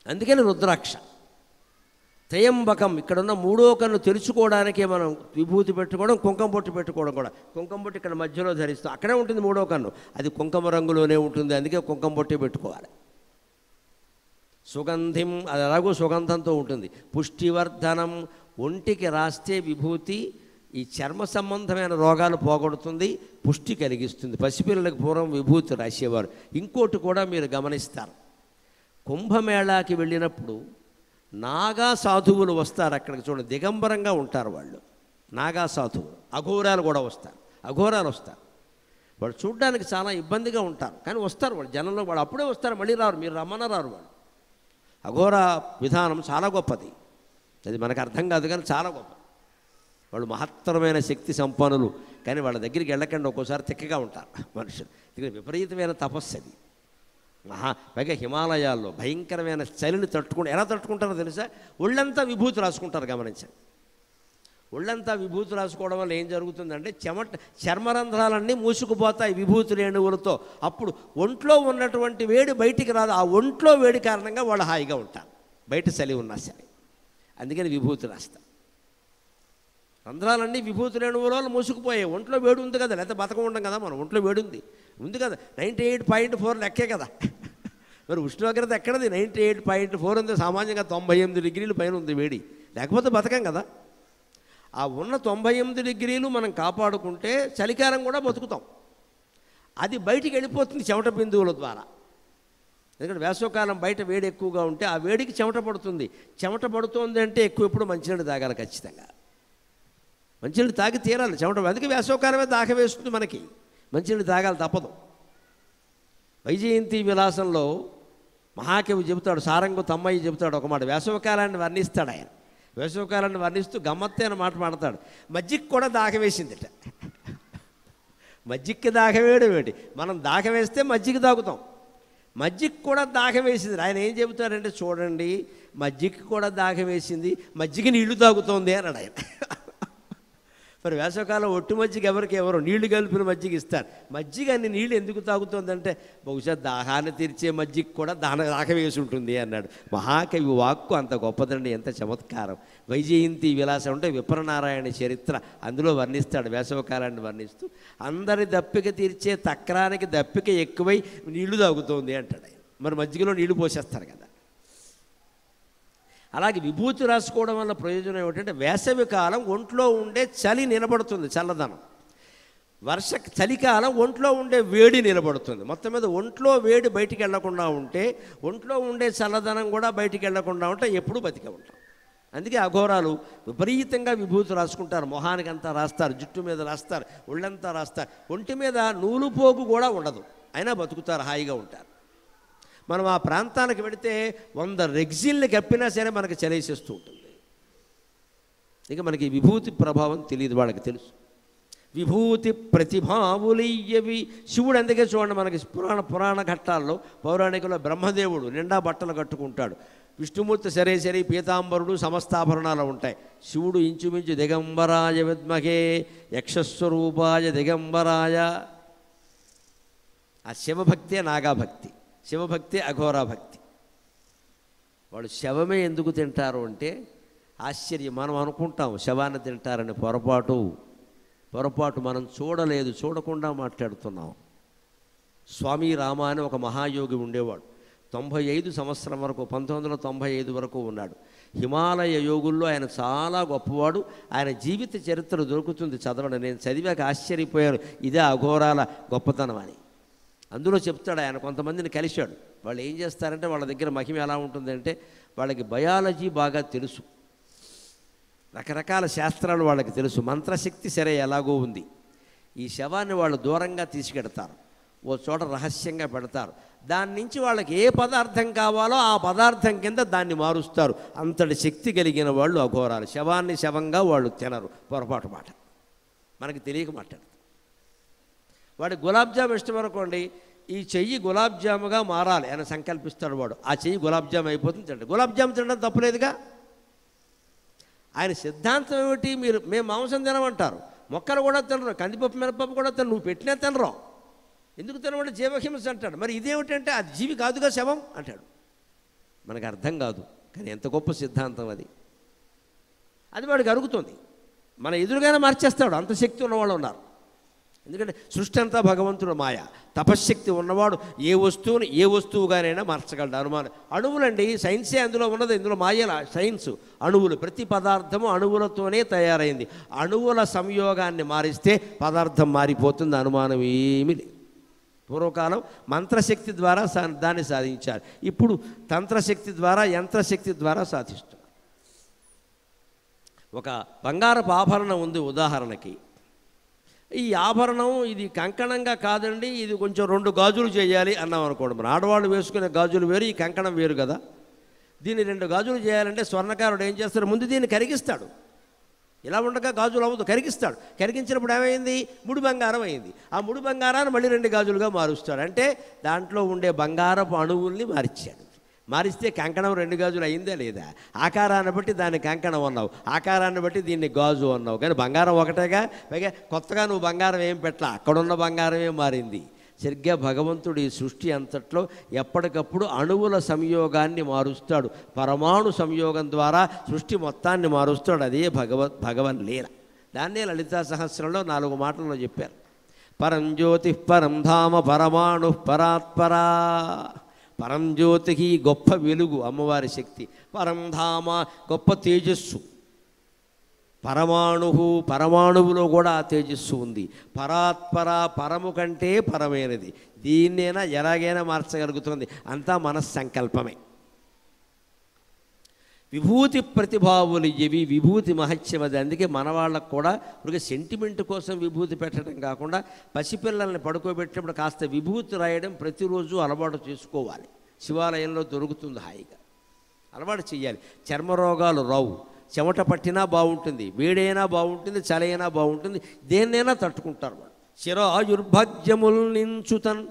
అందుకని రుద్రాక్ష. త్రయంబకం, ఇక్కడున్న మూడో కన్ను తెరుచుకోవడానికే మనం విభూతి పెట్టుకోవడం, కుంకుమ బొట్టు పెట్టుకోవడం కూడా. కుంకుమ బొట్టు ఇక్కడ మధ్యలో ధరిస్తాం, అక్కడే ఉంటుంది మూడో కన్ను, అది కుంకుమ రంగులోనే ఉంటుంది, అందుకే కుంకుమ బొట్టే పెట్టుకోవాలి. సుగంధిం, అది ఎలాగో సుగంధంతో ఉంటుంది. పుష్టివర్ధనం, ఒంటికి రాస్తే విభూతి ఈ చర్మ సంబంధమైన రోగాలు పోగొడుతుంది, పుష్టి కలిగిస్తుంది. పసిపిల్లలకు పూర్వం విభూతి రాసేవారు. ఇంకోటి కూడా మీరు గమనిస్తారు, కుంభమేళాకి వెళ్ళినప్పుడు నాగా సాధువులు వస్తారు అక్కడికి. చూడండి, దిగంబరంగా ఉంటారు వాళ్ళు, నాగా సాధువులు. అఘోరాలు కూడా వస్తారు, అఘోరాలు వస్తారు. వాళ్ళు చూడ్డానికి చాలా ఇబ్బందిగా ఉంటారు, కానీ వస్తారు వాళ్ళు జనంలో. వాళ్ళు అప్పుడే వస్తారు, మళ్ళీ రారు, మీరు రమ్మన్న రారు వాళ్ళు. అఘోర విధానం చాలా గొప్పది, అది మనకు అర్థం కాదు కానీ చాలా గొప్ప. వాళ్ళు మహత్తరమైన శక్తి సంపన్నులు, కానీ వాళ్ళ దగ్గరికి వెళ్ళకండి, ఒక్కోసారి తిక్కగా ఉంటారు మనుషులు. ఇది విపరీతమైన తపస్సు అది. పైగా హిమాలయాల్లో భయంకరమైన చలిని తట్టుకుంటే ఎలా తట్టుకుంటారో తెలుసా? ఒళ్ళంతా విభూతి రాసుకుంటారు, గమనించండి. ఒళ్ళంతా విభూతి రాసుకోవడం వల్ల ఏం జరుగుతుందంటే చర్మరంధ్రాలన్నీ మూసుకుపోతాయి విభూతి రేణువులతో. అప్పుడు ఒంట్లో ఉన్నటువంటి వేడి బయటికి రాదు, ఆ ఒంట్లో వేడి కారణంగా వాళ్ళు హాయిగా ఉంటారు, బయట చలి ఉన్నా సరే. అందుకని విభూతి రాస్తారు. రంధ్రాలన్నీ విభూతి రేణువుల మూసుకుపోయాయి, ఒంట్లో వేడి ఉంది కదా, లేకపోతే బతకం ఉండం కదా మనం. ఒంట్లో వేడి ఉంది కదా, 98.4 లెక్కే కదా. మరి ఉష్ణోగ్రత ఎక్కడది? 98.4 ఉంది, సామాన్యంగా 98 డిగ్రీలు పైన ఉంది వేడి, లేకపోతే బతకం కదా. ఆ ఉన్న 98 డిగ్రీలు మనం కాపాడుకుంటే చలికాలం కూడా బతుకుతాం. అది బయటికి వెళ్ళిపోతుంది చెమట బిందువుల ద్వారా. ఎందుకంటే వేసవకాలం బయట వేడి ఎక్కువగా ఉంటే ఆ వేడికి చెమట పడుతుంది. చెమట పడుతుంది అంటే ఎప్పుడు మంచినీళ్ళు తాగాలి ఖచ్చితంగా. మంచినీళ్ళు తాగి తీరాలి, చెమట. అందుకే వేసవకాలమే దాహం వేస్తుంది మనకి, మంచినీళ్ళు తాగాలి, తప్పదు. వైజయంతి విలాసంలో మహాకవి చెబుతాడు, సారంగు తమ్మయ్య చెబుతాడు ఒక మాట. వేసవకాలాన్ని వర్ణిస్తాడు ఆయన. వేసవకాలాన్ని వర్ణిస్తూ గమ్మత్తైన మాట మాడతాడు. మజ్జిగ కూడా దాహం వేసిందిట. మజ్జిగకి దాహం వేయడం ఏంటి? మనం దాహం వేస్తే మజ్జిగ తాగుతాం, మజ్జిగ కూడా దాహం వేసింది. ఆయన ఏం చెబుతారంటే, చూడండి మజ్జిగకి కూడా దాహం వేసింది, మజ్జిగ నీళ్లు తాగుతోంది అన్నాడు ఆయన. మరి వేసవకాలం ఒట్టు మజ్జిగ ఎవరు నీళ్లు కలిపిన మజ్జిగ ఇస్తారు. మజ్జిగ అన్ని నీళ్ళు ఎందుకు తాగుతోందంటే బహుశా దాహాన్ని తీర్చే మజ్జిగ కూడా దాహం వేసి ఉంటుంది అన్నాడు. మహాకవి వాక్కు అంత గొప్పదండి, ఎంత చమత్కారం. వైజయంతి విలాసం అంటే విప్రనారాయణ చరిత్ర, అందులో వర్ణిస్తాడు వేసవకాలాన్ని వర్ణిస్తూ. అందరి దప్పిక తీర్చే తక్రానికి దప్పిక ఎక్కువై నీళ్లు తాగుతోంది అంటాడు ఆయన. మరి మజ్జిగలో నీళ్లు పోసేస్తారు కదా. అలాగే విభూతి రాసుకోవడం వల్ల ప్రయోజనం ఏమిటంటే, వేసవి కాలం ఒంట్లో ఉండే చలి నిలబడుతుంది, చల్లదనం. చలికాలం ఒంట్లో ఉండే వేడి నిలబడుతుంది. మొత్తం మీద ఒంట్లో వేడి బయటికి వెళ్లకుండా ఉంటే, ఒంట్లో ఉండే చల్లదనం కూడా బయటికి వెళ్లకుండా ఉంటే ఎప్పుడూ బతికే ఉంటాం. అందుకే అఘోరాలు విపరీతంగా విభూతి రాసుకుంటారు, మొహానికి అంతా రాస్తారు, జుట్టు మీద రాస్తారు, ఒళ్ళంతా రాస్తారు. ఒంటి మీద నూలు పోగు కూడా ఉండదు, అయినా బతుకుతారు, హాయిగా ఉంటారు. మనం ఆ ప్రాంతానికి వెళితే 100 రెగ్జిల్ని కప్పినా సరే మనకి చలేసేస్తూ ఉంటుంది. ఇక మనకి విభూతి ప్రభావం తెలియదు, వాళ్ళకి తెలుసు. విభూతి ప్రతిభావులయ్యవి శివుడు. అందుకే చూడండి, మనకి పురాణ ఘట్టాల్లో పౌరాణికలో బ్రహ్మదేవుడు నిండా బట్టలు కట్టుకుంటాడు, విష్ణుమూర్తి సరే పీతాంబరుడు సమస్తాభరణాలు ఉంటాయి. శివుడు ఇంచుమించు దిగంబరాయ విద్మహే యక్షస్వరూపాయ దిగంబరాయ. ఆ శివభక్తే నాగాభక్తి, శివభక్తి అఘోరాభక్తి. వాళ్ళు శవమే ఎందుకు తింటారు అంటే ఆశ్చర్యం. మనం అనుకుంటాం శవాన్ని తింటారని, పొరపాటు. మనం చూడలేదు, చూడకుండా మాట్లాడుతున్నాం. స్వామి రామ అని ఒక మహాయోగి ఉండేవాడు. 95 సంవత్సరం వరకు, 1995 వరకు ఉన్నాడు. హిమాలయ యోగుల్లో ఆయన చాలా గొప్పవాడు. ఆయన జీవిత చరిత్ర దొరుకుతుంది, చదవండి. నేను చదివాక ఆశ్చర్యపోయాను, ఇదే అఘోరాల గొప్పతనం అని. అందులో చెప్తాడు ఆయన. కొంతమందిని కలిశాడు. వాళ్ళు ఏం చేస్తారంటే, వాళ్ళ దగ్గర మహిమ ఎలా ఉంటుందంటే, వాళ్ళకి బయాలజీ బాగా తెలుసు, రకరకాల శాస్త్రాలు వాళ్ళకి తెలుసు, మంత్రశక్తి సరే ఎలాగో ఉంది. ఈ శవాన్ని వాళ్ళు దూరంగా తీసుకెడతారు, ఓ చోట రహస్యంగా పెడతారు. దాని నుంచి వాళ్ళకి ఏ పదార్థం కావాలో ఆ పదార్థం కింద దాన్ని మారుస్తారు. అంతటి శక్తి కలిగిన వాళ్ళు అఘోరాలు. శవాన్ని శవంగా వాళ్ళు తినరు, పొరపాటు మాట, మనకి తెలియక మాట్లాడతారు. వాడి గులాబ్ జామ్ ఇష్టం అనుకోండి, ఈ చెయ్యి గులాబ్ జాముగా మారాలి అని సంకల్పిస్తాడు వాడు. ఆ చెయ్యి గులాబ్ జామ్ అయిపోతుంది, తింటాడు. గులాబ్ జామ్ తినడం తప్పులేదుగా. ఆయన సిద్ధాంతం ఏమిటి? మేము మాంసం తినమంటారు, మొక్కలు కూడా తినరు, కందిపప్పు మినపప్పు కూడా తినరు, నువ్వు పెట్టినా తినరు. ఎందుకు తినమంటే జీవహింస అంటాడు. మరి ఇదేమిటంటే అది జీవి కాదుగా, శవం అంటాడు. మనకు అర్థం కాదు, కానీ ఎంత గొప్ప సిద్ధాంతం అది. అది వాడికి అరుగుతుంది, మన ఎదురుగానే మార్చేస్తాడు. అంత శక్తి ఉన్నవాళ్ళు ఉన్నారు. ఎందుకంటే సృష్టి అంతా భగవంతుడు మాయ. తపశ్శక్తి ఉన్నవాడు ఏ వస్తువుని ఏ వస్తువుగానైనా మార్చగలడు. అనుమానం అణువులండి, సైన్సే అందులో ఉన్నది. ఇందులో మాయల సైన్స్. అణువులు, ప్రతి పదార్థము అణువులతోనే తయారైంది. అణువుల సంయోగాన్ని మారిస్తే పదార్థం మారిపోతుంది, అనుమానం ఏమీ లేదు. పూర్వకాలం మంత్రశక్తి ద్వారా దాన్ని సాధించారు. ఇప్పుడు తంత్రశక్తి ద్వారా, యంత్రశక్తి ద్వారా సాధిస్తున్నారు. ఒక బంగారపు ఆభరణం ఉంది ఉదాహరణకి. ఈ ఆభరణం ఇది కంకణంగా కాదండి, ఇది కొంచెం 2 గాజులు చేయాలి అన్నాం అనుకోండి. మరి ఆడవాళ్ళు వేసుకునే గాజులు వేరు, ఈ కంకణం వేరు కదా. దీన్ని 2 గాజులు చేయాలంటే స్వర్ణకారుడు ఏం చేస్తాడు? ముందు దీన్ని కరిగిస్తాడు. ఇలా ఉండగా గాజులు అవ్వదు, కరిగిస్తాడు. కరిగించినప్పుడు ఏమైంది? ముడి బంగారం అయింది. ఆ ముడి బంగారాన్ని మళ్ళీ 2 గాజులుగా మారుస్తాడు. అంటే దాంట్లో ఉండే బంగారపు అణువుల్ని మార్చాడు. మారిస్తే కంకణం 2 గాజులు అయిందా లేదా? ఆకారాన్ని బట్టి దాన్ని కంకణం అన్నావు, ఆకారాన్ని బట్టి దీన్ని గాజు అన్నావు. కానీ బంగారం ఒకటేగా. పైగా కొత్తగా నువ్వు బంగారం ఏం పెట్టలా, అక్కడున్న బంగారమే మారింది. సరిగ్గా భగవంతుడు ఈ సృష్టి అంతట్లో ఎప్పటికప్పుడు అణువుల సంయోగాన్ని మారుస్తాడు. పరమాణు సంయోగం ద్వారా సృష్టి మొత్తాన్ని మారుస్తాడు. అదే భగవన్ లీల. దాన్నే లలితా సహస్రంలో 4 మాటల్లో చెప్పారు. పరంజ్యోతి పరం ధామ పరమాణు పరాత్పరా. పరంజ్యోతికి గొప్ప వెలుగు అమ్మవారి శక్తి. పరంధామ గొప్ప తేజస్సు. పరమాణు, పరమాణువులో కూడా ఆ తేజస్సు ఉంది. పరాత్పర, పరము కంటే పరమైనది. దీన్నైనా ఎలాగైనా మార్చగలుగుతుంది. అంతా మనస్సంకల్పమే. విభూతి ప్రతిభావులు ఇవి, విభూతి మహత్యమది. అందుకే మన వాళ్ళకు కూడా ఒక సెంటిమెంట్ కోసం విభూతి పెట్టడం కాకుండా పసిపిల్లల్ని పడుకోబెట్టినప్పుడు కాస్త విభూతి రాయడం ప్రతిరోజు అలవాటు చేసుకోవాలి. శివాలయంలో దొరుకుతుంది, హాయిగా అలవాటు చేయాలి. చర్మరోగాలు రావు. చెమట పట్టినా బాగుంటుంది, వేడైనా బాగుంటుంది, చలైనా బాగుంటుంది, దేన్నైనా తట్టుకుంటారు వాళ్ళు. శిరాయుర్భాగ్యముల్ నించుతన్